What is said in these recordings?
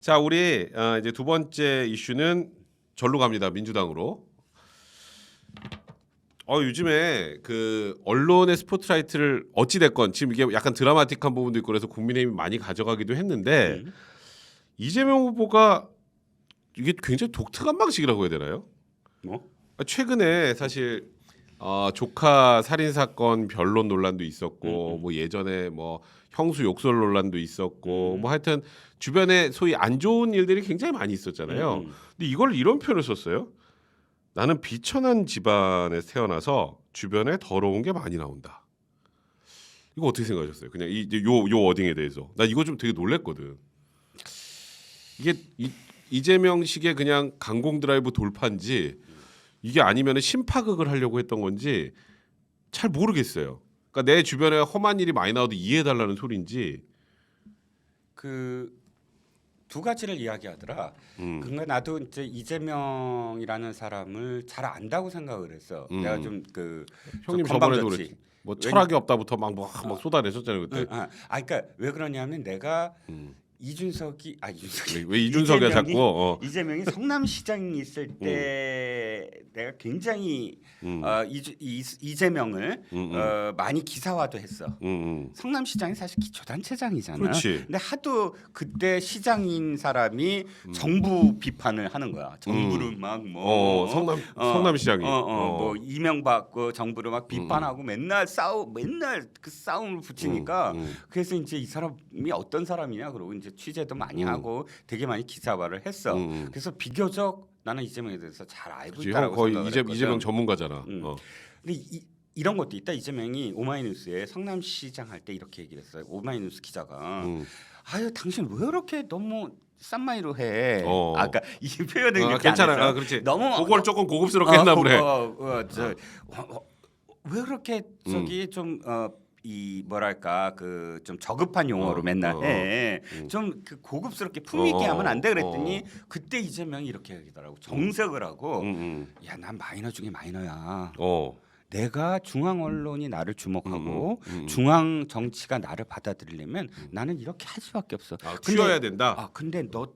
자, 우리 이제 두 번째 이슈는 절로 갑니다. 민주당으로. 요즘에 그 언론의 스포트라이트를 어찌 됐건 지금 이게 약간 드라마틱한 부분도 있고 그래서 국민의힘이 많이 가져가기도 했는데 이재명 후보가 이게 굉장히 독특한 방식이라고 해야 되나요? 뭐? 최근에 사실 조카 살인 사건 변론 논란도 있었고 뭐 예전에 뭐 형수 욕설 논란도 있었고 뭐 하여튼 주변에 소위 안 좋은 일들이 굉장히 많이 있었잖아요. 근데 이걸 이런 표현을 썼어요. 나는 비천한 집안에 태어나서 주변에 더러운 게 많이 나온다. 이거 어떻게 생각하셨어요? 그냥 요 워딩에 대해서 나 이거 좀 되게 놀랬거든. 이게 이재명식의 그냥 강공 드라이브 돌파인지 이게 아니면 심파극을 하려고 했던 건지 잘 모르겠어요. 그러니까 내 주변에 험한 일이 많이 나와도 이해해달라는 소리인지. 그 두 가지를 이야기하더라. 그러니까 나도 이제 이재명이라는 사람을 잘 안다고 생각을 했어. 내가 좀그 형님 저번에도 그랬지. 뭐 철학이 없다부터 막 쏟아내셨잖아요 그때. 그러니까 왜 그러냐면 내가 이준석이 왜 이준석이야 자꾸? 이재명이 성남시장이 있을 때 내가 굉장히 이재명을 많이 기사화도 했어. 성남시장이 사실 기초단체장이잖아. 그렇지. 근데 하도 그때 시장인 사람이 정부 비판을 하는 거야. 정부를 막 뭐 성남시장이 뭐 이명박 정부를 막 비판하고 맨날 그 싸움을 붙이니까 그래서 이제 이 사람이 어떤 사람이냐 그러고 이제 취재도 많이 하고 되게 많이 기사화를 했어. 그래서 비교적 나는 이재명에 대해서 잘 알고 있다라고 거의 생각을 했거든. 이재명 전문가잖아. 근데 이런 것도 있다. 이재명이 오마이뉴스에 성남시장 할 때 이렇게 얘기를 했어요. 오마이뉴스 기자가 아유 당신 왜 그렇게 너무 싼마이로 해. 아까 이 표현을 이렇게 괜찮아. 안 했어. 그렇지. 너무 그걸 조금 고급스럽게 했나 보네. 왜 그렇게 저기 좀 이 뭐랄까 그 좀 저급한 용어로 맨날 해. 좀 그 고급스럽게 품위 있게 하면 안 돼 그랬더니 그때 이재명이 이렇게 얘기하더라고. 정색을 하고 야, 난 마이너 중에 마이너야. 내가 중앙 언론이 나를 주목하고 중앙 정치가 나를 받아들이려면 나는 이렇게 할 수밖에 없어. 튀어야 된다. 근데 너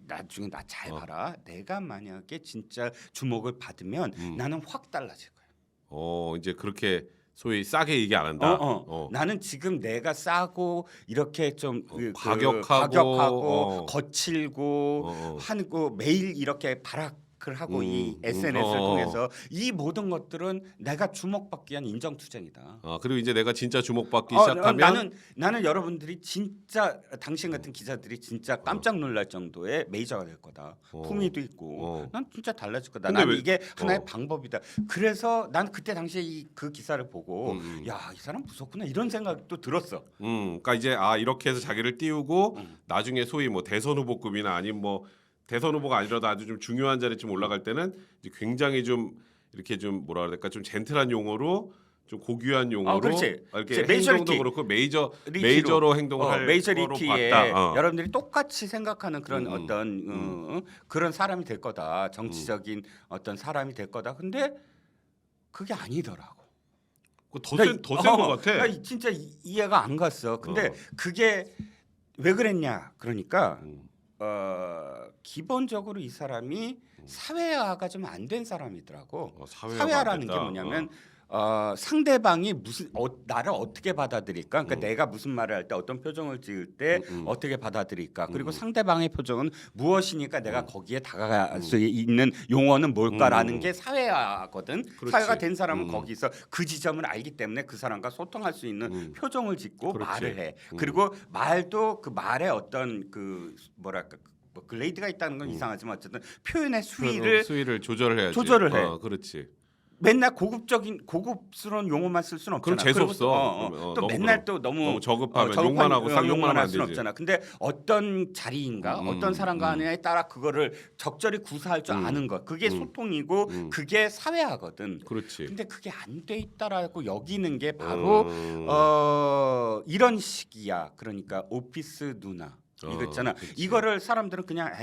나중에 나 잘 봐라. 내가 만약에 진짜 주목을 받으면 나는 확 달라질 거야. 이제 그렇게 소위 싸게 얘기 안 한다. 나는 지금 내가 싸고 이렇게 좀 과격하고 거칠고 하고 매일 이렇게 발악을 하고 이 SNS를 통해서 이 모든 것들은 내가 주목받기 위한 인정투쟁이다. 그리고 이제 내가 진짜 주목받기 시작하면 나는 여러분들이 진짜 당신 같은 기자들이 진짜 깜짝 놀랄 정도의 메이저가 될 거다. 품위도 있고 난 진짜 달라질 거다. 난 이게 하나의 방법이다. 그래서 난 그때 당시에 그 기사를 보고 야, 이 사람 무섭구나 이런 생각도 들었어. 그러니까 이제 이렇게 해서 자기를 띄우고 나중에 소위 뭐 대선 후보급이나 아니면 뭐 대선 후보가 아니라도 아주 좀 중요한 자리쯤 올라갈 때는 이제 굉장히 좀 이렇게 좀 뭐라 그럴까 좀 젠틀한 용어로 좀 고귀한 용어로 이렇게 행동도 그렇고 메이저로 행동을 할 메이저리티에 봤다. 여러분들이 똑같이 생각하는 그런 어떤 그런 사람이 될 거다. 정치적인 어떤 사람이 될 거다. 근데 그게 아니더라고. 더 센 것 같아. 나 진짜 이해가 안 갔어. 근데 그게 왜 그랬냐? 그러니까 기본적으로 이 사람이 사회화가 좀 안 된 사람이더라고. 사회화라는 게 뭐냐면 상대방이 나를 어떻게 받아들일까? 그러니까 내가 무슨 말을 할 때 어떤 표정을 지을 때 어떻게 받아들일까? 그리고 상대방의 표정은 무엇이니까 내가 거기에 다가갈 수 있는 용어는 뭘까라는 게 사회화거든. 사회가 된 사람은 거기서 그 지점을 알기 때문에 그 사람과 소통할 수 있는 표정을 짓고 말을 해. 그리고 말도 그 말에 어떤 그 뭐랄까 뭐 글레이드가 있다는 건 이상하지만 어쨌든 표현의 수위를 조절을 해야지. 조절을 해. 그렇지. 맨날 고급스러운 용어만 쓸 수는 없잖아. 그럼 재수 없어. 또 맨날 또 너무 저급하면 욕만 하고 쌍욕만 할 안 수는 되지. 없잖아. 근데 어떤 자리인가, 어떤 사람과 하느냐에 따라 그거를 적절히 구사할 줄 아는 것, 그게 소통이고 그게 사회화거든. 그렇지. 근데 그게 안 돼 있다라고 여기는 게 바로 이런 식이야. 그러니까 오피스 누나 이거 있잖아. 이거를 사람들은 그냥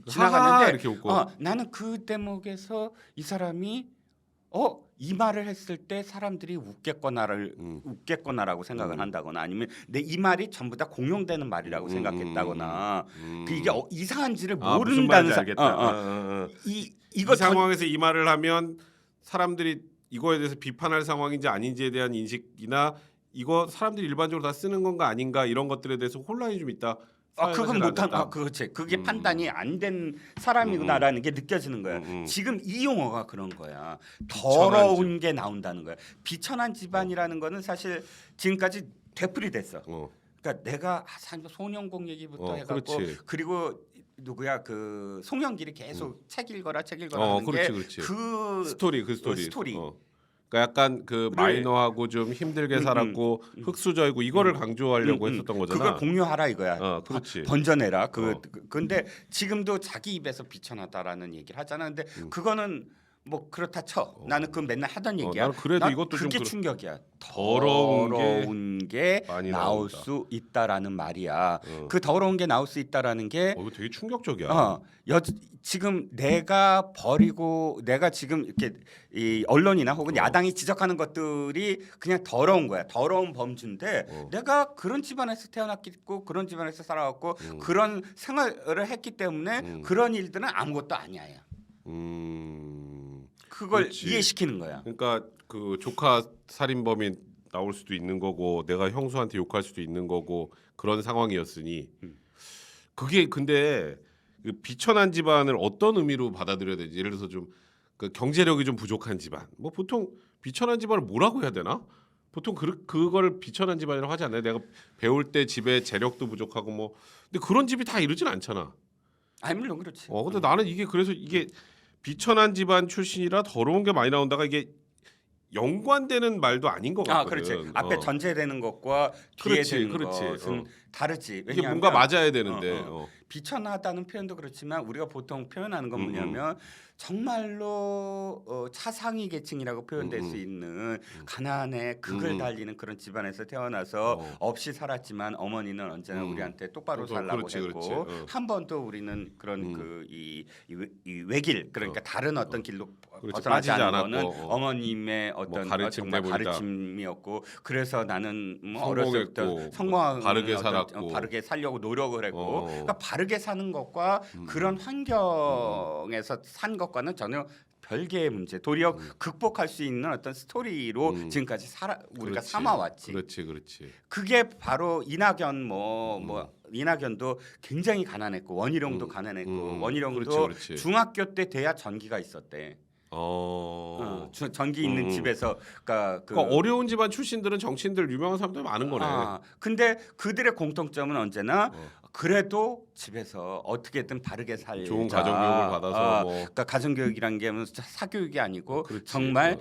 지나갔는데 이렇게 웃고. 나는 그 대목에서 이 사람이 이 말을 했을 때 사람들이 웃겠거나라고 생각을 한다거나 아니면 이 말이 전부 다 공용되는 말이라고 생각했다거나 이게 이상한지를 무슨 모른다는 말인지 알겠다. 이거 이 상황에서 이 말을 하면 사람들이 이거에 대해서 비판할 상황인지 아닌지에 대한 인식이나 이거 사람들이 일반적으로 다 쓰는 건가 아닌가 이런 것들에 대해서 혼란이 좀 있다. 그건 못한 그렇지. 그게 판단이 안 된 사람이구나라는 게 느껴지는 거야. 지금 이 용어가 그런 거야. 더러운 게 나온다는 거야. 비천한 집안이라는 거는 사실 지금까지 되풀이됐어. 그러니까 내가 송영공 얘기부터 해갖고 그렇지. 그리고 누구야 그 송영길이 계속 책 읽어라 하는 그렇지. 그 스토리. 그러니까 약간 그 마이너하고 좀 힘들게 살았고 흙수저이고 이거를 강조하려고 했었던 거잖아. 그걸 공유하라 이거야. 그렇지. 번져내라. 근데 지금도 자기 입에서 비천하다라는 얘기를 하잖아. 근데 그거는 뭐 그렇다 쳐. 나는 그 맨날 하던 얘기야. 나는 그래도 이것도 그게 좀 충격이야. 더러운 게 많이 나올 나온다. 수 있다라는 말이야. 그 더러운 게 나올 수 있다라는 게 이거 되게 충격적이야. 지금 내가 지금 이렇게 이 언론이나 혹은 야당이 지적하는 것들이 그냥 더러운 거야. 더러운 범주인데 내가 그런 집안에서 태어났고 그런 집안에서 살아왔고 그런 생활을 했기 때문에 그런 일들은 아무것도 아니야. 그걸 그렇지. 이해시키는 거야. 그러니까 그 조카 살인범이 나올 수도 있는 거고 내가 형수한테 욕할 수도 있는 거고 그런 상황이었으니 그게 근데 그 비천한 집안을 어떤 의미로 받아들여야 되지? 예를 들어서 좀 그 경제력이 좀 부족한 집안. 뭐 보통 비천한 집안을 뭐라고 해야 되나? 보통 그걸 비천한 집안이라고 하지 않나요? 내가 배울 때 집에 재력도 부족하고 뭐 근데 그런 집이 다 이러진 않잖아. 아니 물론 그렇지. 근데 나는 이게 그래서 이게 비천한 집안 출신이라 더러운 게 많이 나온다가 이게 연관되는 말도 아닌 것 같거든. 그렇지. 앞에 전제되는 것과 뒤에 그렇지, 되는 그렇지. 것은 다르지. 이게 뭔가 맞아야 되는데. 비천하다는 표현도 그렇지만 우리가 보통 표현하는 건 뭐냐면 정말로 차상위 계층이라고 표현될 수 있는 가난에 극을 달리는 그런 집안에서 태어나서 없이 살았지만 어머니는 언제나 우리한테 똑바로 살라고 했고 한 번도 우리는 그런 이 외길 그러니까 다른 어떤 길로 벗어나지 않은 거는 어머님의 어떤 정말 가르침이었고 그래서 나는 뭐 어렸을 때 성공하고 바르게 살았고 바르게 살려고 노력을 했고 그러니까 바르게 사는 것과 그런 환경에서 산 것과는 전혀 별개의 문제. 도리어 극복할 수 있는 어떤 스토리로 지금까지 우리가 삼아왔지. 그렇지. 그게 바로 이낙연 이낙연도 굉장히 가난했고 원희룡도 가난했고 원희룡도 그렇지. 중학교 때 돼야 전기가 있었대. 전기 있는 집에서 그러니까 어려운 집안 출신들은 정치인들 유명한 사람들 많은 거네. 근데 그들의 공통점은 언제나 그래도 집에서 어떻게든 바르게 살자. 좋은 가정교육을 받아서 그러니까 가정교육이란 게 사교육이 아니고 정말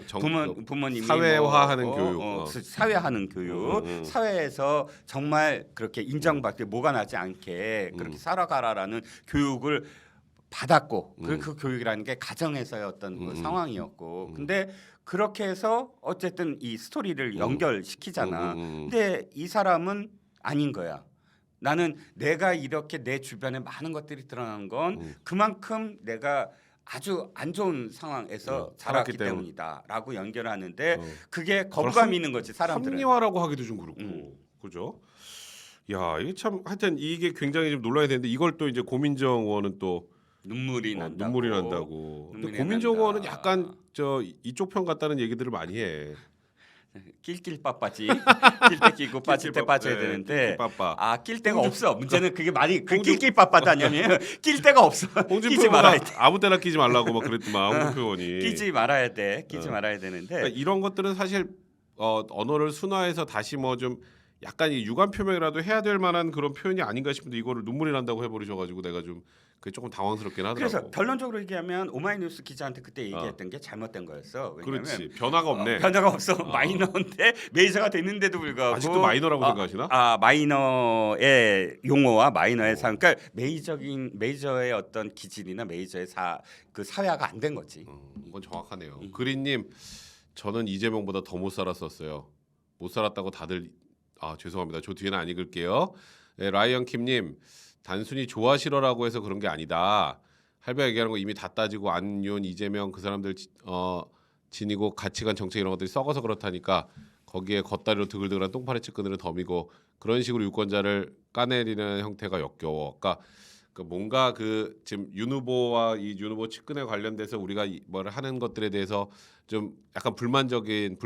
부모님이 사회화하는 교육, 사회하는 교육, 사회에서 정말 그렇게 인정받게 뭐가 나지 않게 그렇게 살아가라라는 교육을 받았고 그 교육이라는 게 가정에서의 어떤 그 상황이었고 근데 그렇게 해서 어쨌든 이 스토리를 연결시키잖아. 근데 이 사람은 아닌 거야. 나는 내가 이렇게 내 주변에 많은 것들이 드러나는 건 그만큼 내가 아주 안 좋은 상황에서 자랐기 때문이다라고 연결하는데 그게 거부감이 있는 거지 사람들은. 합리화라고 하기도 좀 그렇고 그죠? 야 이게 참 하여튼 이게 굉장히 좀 놀라야 되는데 이걸 또 이제 고민정 의원은 또 눈물이 난다고. 근데 고민정 의원은 약간 이쪽 편 같다는 얘기들을 많이 해. 낄낄 빠빠지. 낄 때 끼고 빠질 때 빠져야 되는데 낄 데가 없어. 문제는 그게 말이 낄낄 빠빠다냐면 낄 데가 없어. 끼지 말아야 돼. 아무 때나 끼지 말라고 막 그랬더만 홍준표 의원이. 끼지 말아야 돼. 끼지 말아야 되는데 그러니까 이런 것들은 사실 언어를 순화해서 다시 뭐 좀 약간 이 유감 표명이라도 해야 될 만한 그런 표현이 아닌가 싶은데 이거를 눈물이 난다고 해버리셔가지고 내가 좀 그게 조금 당황스럽긴 하더라고. 그래서 결론적으로 얘기하면 오마이뉴스 기자한테 그때 얘기했던 게 잘못된 거였어. 왜냐면 그렇지. 변화가 없네. 변화가 없어. 마이너인데 메이저가 됐는데도 불구하고 아직도 마이너라고 생각하시나? 마이너의 용어와 마이너의 그러니까 메이저의 어떤 기질이나 메이저의 그 사회화가 안 된 거지. 이건 정확하네요. 그린님 저는 이재명보다 더 못 살았었어요. 못 살았다고 다들 죄송합니다. 저 뒤에는 안 읽을게요. 네, 라이언 킴님 단순히 좋아하시러라고 해서 그런 게 아니다. 할배 얘기하는 거 이미 다 따지고 안윤, 이재명 그 사람들 지니고 가치관 정책 이런 것들이 썩어서 그렇다니까 거기에 겉다리로 드글드글한 똥파리 측근들은 덤이고 그런 식으로 유권자를 까내리는 형태가 역겨워. 그러니까 뭔가 그 지금 윤 후보와 이 윤 후보 측근에 관련돼서 우리가 뭐를 하는 것들에 대해서 좀 약간 불만 섞인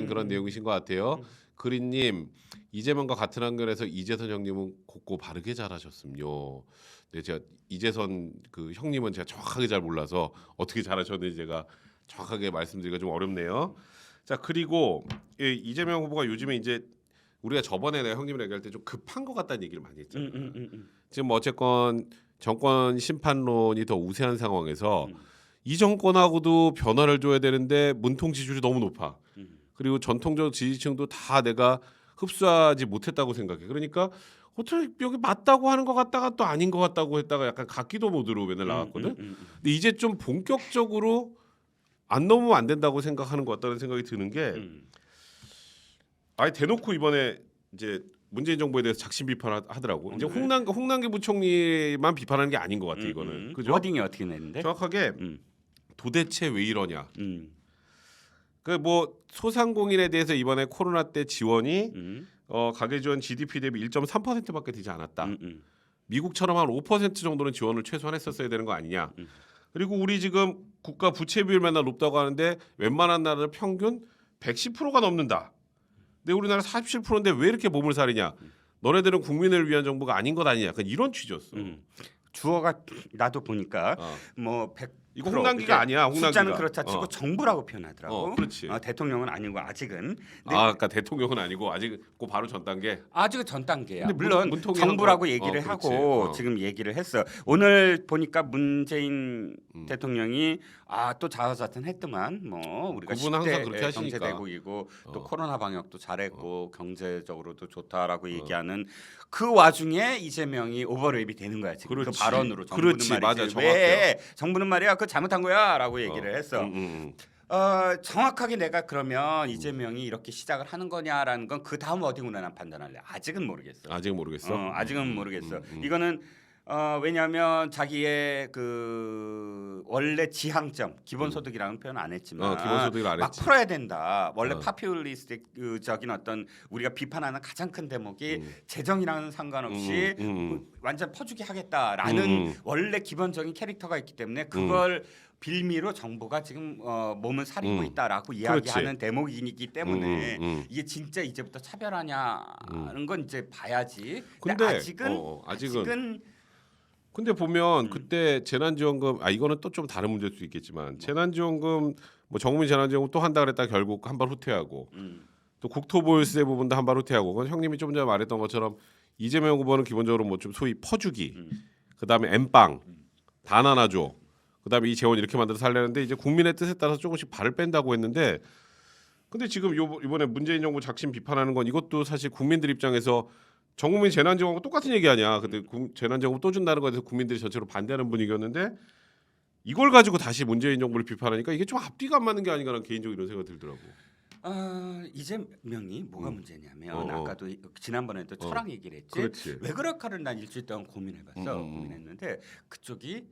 그런 내용이신 것 같아요. 그린님 이재명과 같은 학년에서 이재선 형님은 곱고 바르게 잘하셨음요. 네, 제가 이재선 그 형님은 제가 정확하게 잘 몰라서 어떻게 잘하셨는지 제가 정확하게 말씀드리기가 좀 어렵네요. 자 그리고 이재명 후보가 요즘에 이제 우리가 저번에 내가 형님이랑 얘기할 때 좀 급한 것 같다는 얘기를 많이 했잖아. 지금 뭐 어쨌건 정권 심판론이 더 우세한 상황에서 이 정권하고도 변화를 줘야 되는데 문통 지지율이 너무 높아. 그리고 전통적 지지층도 다 내가 흡수하지 못했다고 생각해. 그러니까 어떻게 여기 맞다고 하는 것 같다가 또 아닌 것 같다고 했다가 약간 각기도 모드로 맨날 나왔거든. 근데 이제 좀 본격적으로 안 넘으면 안 된다고 생각하는 것 같다는 생각이 드는 게 아예 대놓고 이번에 이제 문재인 정부에 대해서 작심 비판하더라고. 이제 홍남기 부총리만 비판하는 게 아닌 것 같아 이거는. 그죠? 워딩이 어떻게 냈는데? 정확하게 도대체 왜 이러냐. 그 뭐 소상공인에 대해서 이번에 코로나 때 지원이 가계 지원 GDP 대비 1.3%밖에 되지 않았다. 미국처럼 한 5% 정도는 지원을 최소한 했었어야 되는 거 아니냐. 그리고 우리 지금 국가 부채 비율 맨날 높다고 하는데 웬만한 나라들 평균 110%가 넘는다. 근데 우리나라 47%인데 왜 이렇게 몸을 사리냐? 너네들은 국민을 위한 정부가 아닌 것 아니냐? 약간 이런 취지였어. 주어가 나도 보니까 뭐 100 이거 홍남기가 아니야. 홍남기가. 숫자는 그렇다 치고 정부라고 표현하더라고. 그렇지. 대통령은 아니고 아직은. 그러니까 대통령은 아니고 아직 그 바로 전 단계. 아직은 전 단계야. 근데 물론 정부라고 얘기를 그렇지. 하고 지금 얘기를 했어. 오늘 보니까 문재인 대통령이 또 자화자찬했더만 뭐 우리가 그분 항상 그렇게 10대 하시니까. 경제 대국이고 또 코로나 방역도 잘했고 경제적으로도 좋다라고 얘기하는 그 와중에 이재명이 오버랩이 되는 거야 지금. 그렇지. 그 발언으로 정부는 그렇지. 말이지. 맞아. 정확해요. 왜 정부는 말이야 그거 잘못한 거야라고 얘기를 했어. 정확하게 내가 그러면 이재명이 이렇게 시작을 하는 거냐라는 건 그 다음 워딩으로 난 판단할래. 아직은 모르겠어. 아직 모르겠어. 아직은 모르겠어. 이거는 왜냐하면 자기의 그 원래 지향점 기본소득이라는 표현 안 했지만 기본소득을 안 막 했지. 풀어야 된다. 원래 파퓰리스틱적인 어떤 우리가 비판하는 가장 큰 대목이 재정이랑은 상관없이 완전 퍼주기 하겠다라는 원래 기본적인 캐릭터가 있기 때문에 그걸 빌미로 정부가 지금 몸을 사리고 있다라고 이야기하는 대목이기 때문에 이게 진짜 이제부터 차별하냐는 건 이제 봐야지. 근데 아직은 근데 보면 그때 재난지원금 이거는 또 좀 다른 문제일 수 있겠지만 재난지원금 뭐 정부민 재난지원금 또 한다 그랬다 결국 한 발 후퇴하고 또 국토보유세 부분도 한 발 후퇴하고 그건 형님이 좀 전에 말했던 것처럼 이재명 후보는 기본적으로 뭐 좀 소위 퍼주기 그다음에 엠빵 단 하나 줘 그다음에 이 재원 이렇게 만들어 살려는데 이제 국민의 뜻에 따라서 조금씩 발을 뺀다고 했는데 근데 지금 이번에 문재인 정부 작심 비판하는 건 이것도 사실 국민들 입장에서 전국민 재난지원금 똑같은 얘기 아니야. 근데 재난지원금 또 준다는 거에 대해서 국민들이 전체로 반대하는 분위기였는데 이걸 가지고 다시 문재인 정부를 비판하니까 이게 좀 앞뒤가 안 맞는 게 아닌가라는 개인적으로 이런 생각이 들더라고. 이재명이 뭐가 문제냐면 아까도 지난번에도 철학 얘기를 했지. 그렇지. 왜 그럴까를 난 일주일 동안 고민해봤어. 고민했는데 그쪽이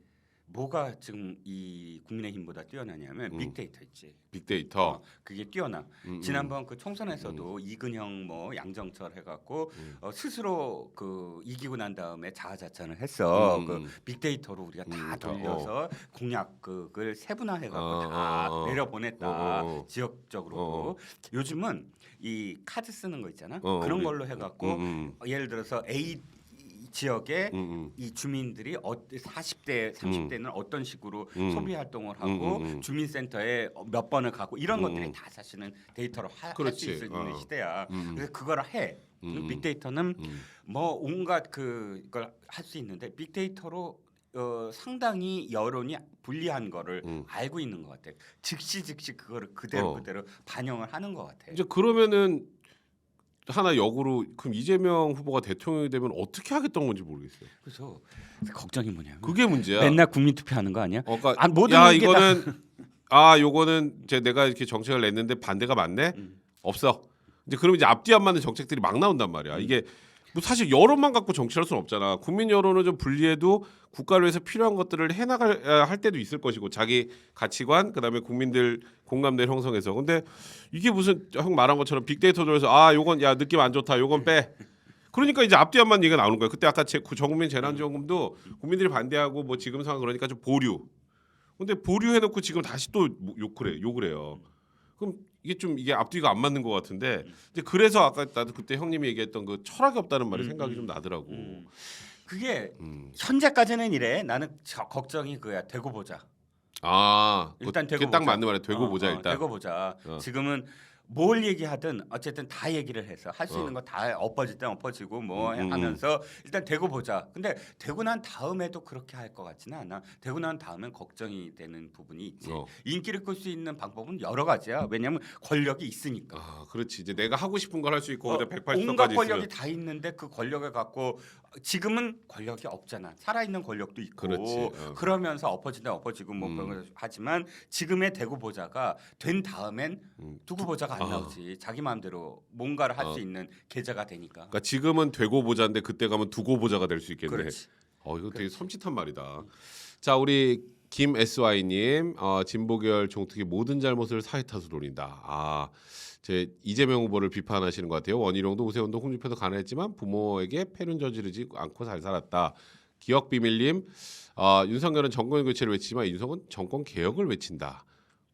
뭐가 지금 이 국민의힘보다 뛰어나냐면 빅데이터 있지. 빅데이터. 그게 뛰어나. 지난번 그 총선에서도 이근형 뭐 양정철 해갖고 스스로 그 이기고 난 다음에 자화자찬을 했어. 그 빅데이터로 우리가 다 돌려서 공약 그걸 세분화해갖고 다 내려보냈다. 지역적으로. 요즘은 이 카드 쓰는 거 있잖아. 그런 걸로 해갖고 예를 들어서 A 지역에 이 주민들이 40대, 30대는 어떤 식으로 소비 활동을 하고 주민센터에 몇 번을 가고 이런 것들이 다 사실은 데이터로 할 수 있는 시대야. 그래서 그걸 해. 빅데이터는 뭐 온갖 그걸 할 수 있는데 빅데이터로 상당히 여론이 불리한 거를 알고 있는 것 같아. 즉시 그거를 그대로 반영을 하는 것 같아. 이제 그러면은 하나 역으로 그럼 이재명 후보가 대통령이 되면 어떻게 하겠다는 건지 모르겠어요. 그래서 걱정이 뭐냐면 그게 문제야. 맨날 국민 투표하는 거 아니야? 그러니까 모든 이거는 요거는 내가 이렇게 정책을 냈는데 반대가 많네. 없어. 이제 그러면 이제 앞뒤 안 맞는 정책들이 막 나온단 말이야. 이게 뭐 사실 여론만 갖고 정치할 수는 없잖아. 국민 여론을 좀 분리해도 국가를 위해서 필요한 것들을 해나갈 할 때도 있을 것이고 자기 가치관 그다음에 국민들 공감대를 형성해서. 근데 이게 무슨 형 말한 것처럼 빅데이터들에서 아 요건 야 느낌 안 좋다 요건 빼. 그러니까 이제 앞뒤안만 얘기가 나오는 거예요. 그때 아까 전국민 재난지원금도 국민들이 반대하고 뭐 지금 상황 그러니까 좀 보류. 근데 보류해놓고 지금 다시 또 욕을 해요. 그럼 이게 앞뒤가 안 맞는 것 같은데 이제 그래서 아까 나도 그때 형님이 얘기했던 그 철학이 없다는 말이 생각이 좀 나더라고. 그게 현재까지는 이래. 나는 걱정이 그야. 되고 보자. 아 일단 그게 되고 딱 보자. 맞는 말이야. 되고 보자 일단. 되고 보자. 지금은 뭘 얘기하든 어쨌든 다 얘기를 해서 할 수 있는 거 다 엎어질 땐 엎어지고 뭐 하면서 일단 되고 보자. 근데 되고 난 다음에도 그렇게 할 것 같지는 않아. 되고 난 다음엔 걱정이 되는 부분이 있지. 인기를 끌 수 있는 방법은 여러 가지야. 왜냐하면 권력이 있으니까. 아 그렇지. 이제 내가 하고 싶은 걸 할 수 있고 180도까지 온갖 있으면. 권력이 다 있는데 그 권력을 갖고 지금은 권력이 없잖아. 살아있는 권력도 있고. 그렇지. 그러면서 엎어진다 엎어지고 뭐 그런 거 하지만 지금의 되고 보자가 된 다음엔 두고 보자가 안 나오지. 자기 마음대로 뭔가를 할 수 있는 계좌가 되니까. 그러니까 지금은 되고 보자인데 그때 가면 두고 보자가 될 수 있겠네. 그렇지. 이거 되게 섬찟한 말이다. 자 우리 김 SY님 진보계열 종특위 모든 잘못을 사회 탓으로 돌린다. 제 이재명 후보를 비판하시는 것 같아요. 원희룡도 오세훈도 홍준표도 가난했지만 부모에게 폐륜 저지르지 않고 잘 살았다. 기억비밀님 윤석열은 정권 교체를 외치지만 이준석은 정권 개혁을 외친다.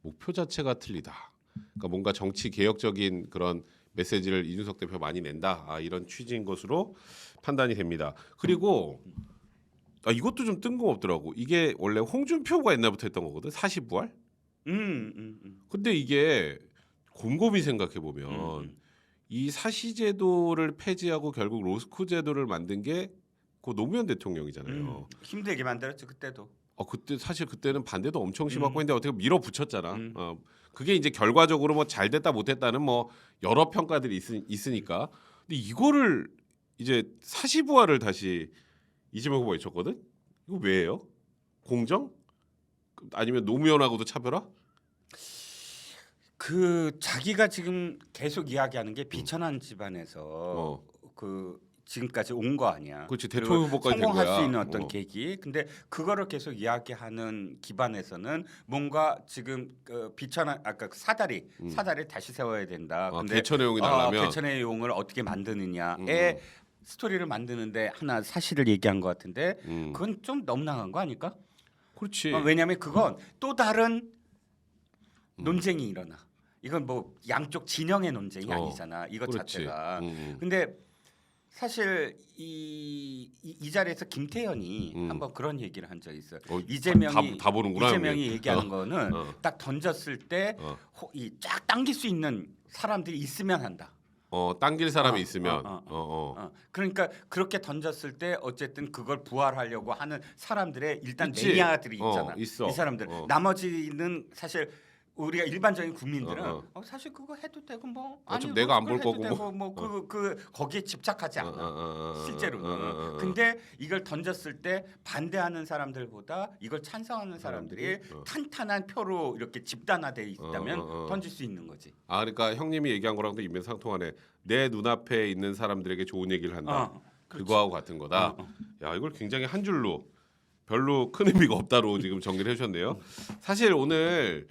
목표 자체가 틀리다. 그러니까 뭔가 정치 개혁적인 그런 메시지를 이준석 대표 많이 낸다. 이런 취지인 것으로 판단이 됩니다. 그리고 이것도 좀 뜬금없더라고. 이게 원래 홍준표가 옛날부터 했던 거거든. 사시부활. 근데 이게 곰곰이 생각해 보면 이 사시제도를 폐지하고 결국 로스쿨 제도를 만든 게 그 노무현 대통령이잖아요. 힘들게 만들었죠 그때도. 그때 사실 그때는 반대도 엄청 심하고 했는데 어떻게 밀어붙였잖아. 그게 이제 결과적으로 뭐 잘됐다 못했다는 뭐 여러 평가들이 있으니까. 근데 이거를 이제 사시부활을 다시 이재명 후보가 외쳤거든. 이거 왜예요? 공정? 아니면 노무현하고도 차별화? 그 자기가 지금 계속 이야기하는 게 비천한 집안에서 그 지금까지 온 거 아니야. 그렇지. 대통령 후보까지 된 성공할 거야. 수 있는 어떤 계기. 근데 그거를 계속 이야기하는 기반에서는 뭔가 지금 그 비천한 아까 그 사다리 다시 세워야 된다. 근데 개천의 용이 나려면 개천의 용을 어떻게 만드느냐에 스토리를 만드는데 하나 사실을 얘기한 것 같은데 그건 좀 너무 나간 거 아닐까? 그렇지. 왜냐하면 그건 또 다른 논쟁이 일어나. 이건 뭐 양쪽 진영의 논쟁이 아니잖아. 이것 그렇지. 자체가. 근데 사실 이 자리에서 김태현이 한번 그런 얘기를 한 적이 있어요. 이재명이 다 보는구나. 이재명이 얘기하는 거는 딱 던졌을 때 이 쫙 당길 수 있는 사람들이 있으면 한다. 당길 사람이 있으면. 그러니까 그렇게 던졌을 때 어쨌든 그걸 부활하려고 하는 사람들의 일단 있지. 매니아들이 있잖아. 있어. 이 사람들. 나머지는 사실 우리가 일반적인 국민들은 사실 그거 해도 되고 뭐 어차피 내가 안 볼 거고 그 거기에 집착하지 않아. 실제로는. 근데 이걸 던졌을 때 반대하는 사람들보다 이걸 찬성하는 사람들이 탄탄한 표로 이렇게 집단화돼 있다면 던질 수 있는 거지. 그러니까 형님이 얘기한 거랑도 인맥상통하네. 내 눈앞에 있는 사람들에게 좋은 얘기를 한다. 그거하고 같은 거다. 야 이걸 굉장히 한 줄로 별로 큰 의미가 없다로 지금 정리를 해주셨네요. 사실 오늘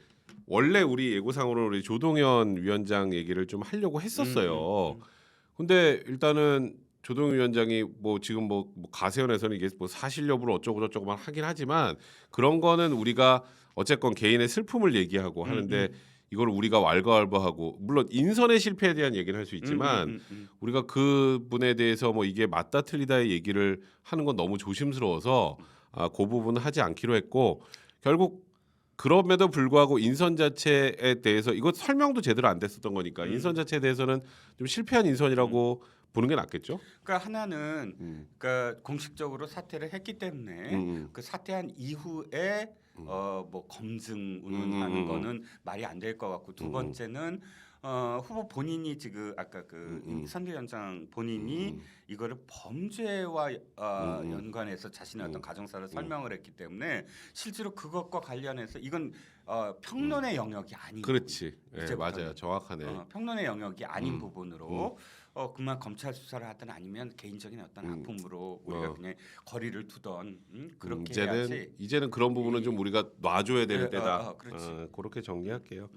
원래 우리 예고상으로 우리 조동현 위원장 얘기를 좀 하려고 했었어요. 근데 일단은 조동현 위원장이 뭐 지금 뭐 가세연에서는 이게 뭐 사실 여부를 어쩌고 저쩌고만 하긴 하지만 그런 거는 우리가 어쨌건 개인의 슬픔을 얘기하고 하는데 이걸 우리가 왈가왈부하고 물론 인선의 실패에 대한 얘기를 할 수 있지만 우리가 그 분에 대해서 뭐 이게 맞다 틀리다의 얘기를 하는 건 너무 조심스러워서 그 부분은 하지 않기로 했고 결국 그럼에도 불구하고 인선 자체에 대해서 이거 설명도 제대로 안 됐었던 거니까 인선 자체에 대해서는 좀 실패한 인선이라고 보는 게 낫겠죠. 그러니까 하나는 그러니까 공식적으로 사퇴를 했기 때문에 그 사퇴한 이후에 뭐 검증 운운하는 거는 말이 안 될 것 같고 두 번째는 후보 본인이 지금 아까 그 선대위원장 본인이 이거를 범죄와 연관해서 자신의 어떤 가정사를 설명을 했기 때문에 실제로 그것과 관련해서 이건 평론의 영역이 아닌 그렇지. 네, 맞아요. 정확하네. 평론의 영역이 아닌 부분으로 그만 검찰 수사를 하든 아니면 개인적인 어떤 아픔으로 우리가 그냥 거리를 두던 그렇게 해야지. 이제는 그런 부분은 좀 우리가 놔줘야 될 때다. 그렇지. 그렇게 정리할게요.